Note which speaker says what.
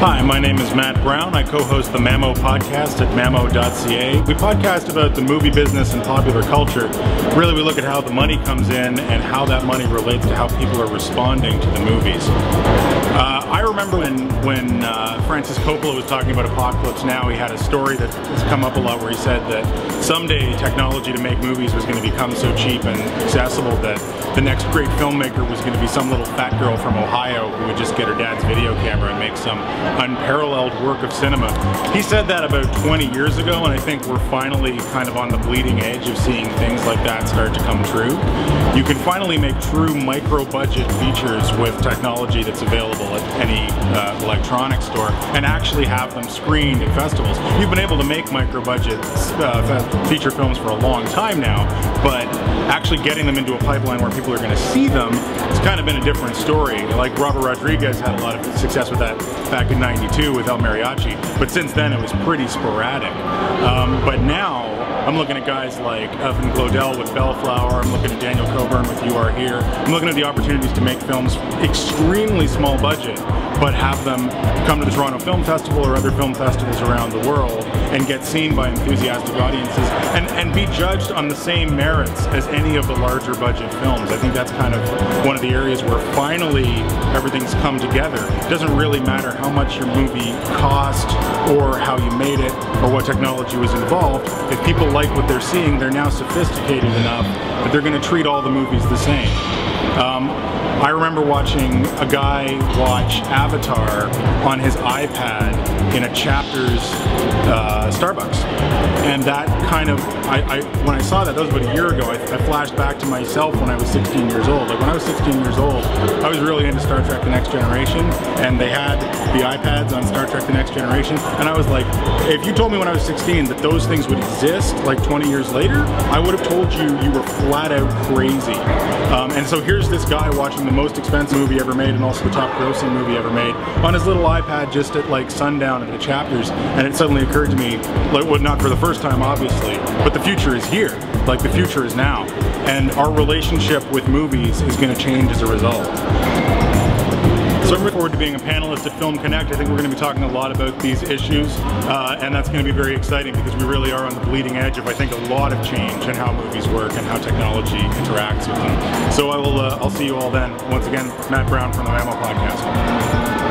Speaker 1: Hi, my name is Matt Brown. I co-host the Mamo podcast at mamo.ca. We podcast about the movie business and popular culture. Really, we look at how the money comes in and how that money relates to how people are responding to the movies. I remember when Francis Coppola was talking about Apocalypse Now, he had a story that has come up a lot where he said that someday technology to make movies was going to become so cheap and accessible that the next great filmmaker was going to be some little fat girl from Ohio who would just get her dad's video camera and make some unparalleled work of cinema. He said that about 20 years ago, and I think we're finally kind of on the bleeding edge of seeing things like that start to come true. You can finally make true micro-budget features with technology that's available at any electronics store and actually have them screened at festivals. You've been able to make micro-budget feature films for a long time now, but actually getting them into a pipeline where people are going to see them, it's kind of been a different story. Like Robert Rodriguez had a lot of success with that back in '92 with El Mariachi, but since then it was pretty sporadic. But now I'm looking at guys like Evan Glodell with Bellflower, I'm looking at Daniel Coburn with You Are Here, I'm looking at the opportunities to make films extremely small budget, but have them come to the Toronto Film Festival or other film festivals around the world and get seen by enthusiastic audiences and be judged on the same merits as any of the larger budget films. I think that's kind of one of the areas where finally everything's come together. It doesn't really matter how much your movie cost or how you made it or what technology was involved. If people like what they're seeing, they're now sophisticated enough that they're going to treat all the movies the same. I remember watching a guy watch Avatar on his iPad in a Chapters Starbucks, and that kind of, when I saw that was about a year ago, I flashed back to myself when I was 16 years old. Like when I was 16 years old, I was really into Star Trek The Next Generation, and they had the iPads on Star Trek The Next Generation, and I was like, if you told me when I was 16 that those things would exist like 20 years later, I would have told you you were flat out crazy. And so here's this guy watching the most expensive movie ever made and also the top grossing movie ever made on his little iPad just at like sundown at the Chapters, and it suddenly occurred to me, like, well, not for the first time obviously, but the future is here. Like the future is now, and our relationship with movies is going to change as a result. So I'm looking forward to being a panelist at FilmConnect. I think we're going to be talking a lot about these issues, and that's going to be very exciting because we really are on the bleeding edge of, I think, a lot of change in how movies work and how technology interacts with them. So I'll see you all then. Once again, Matt Brown from the Mamo Podcast.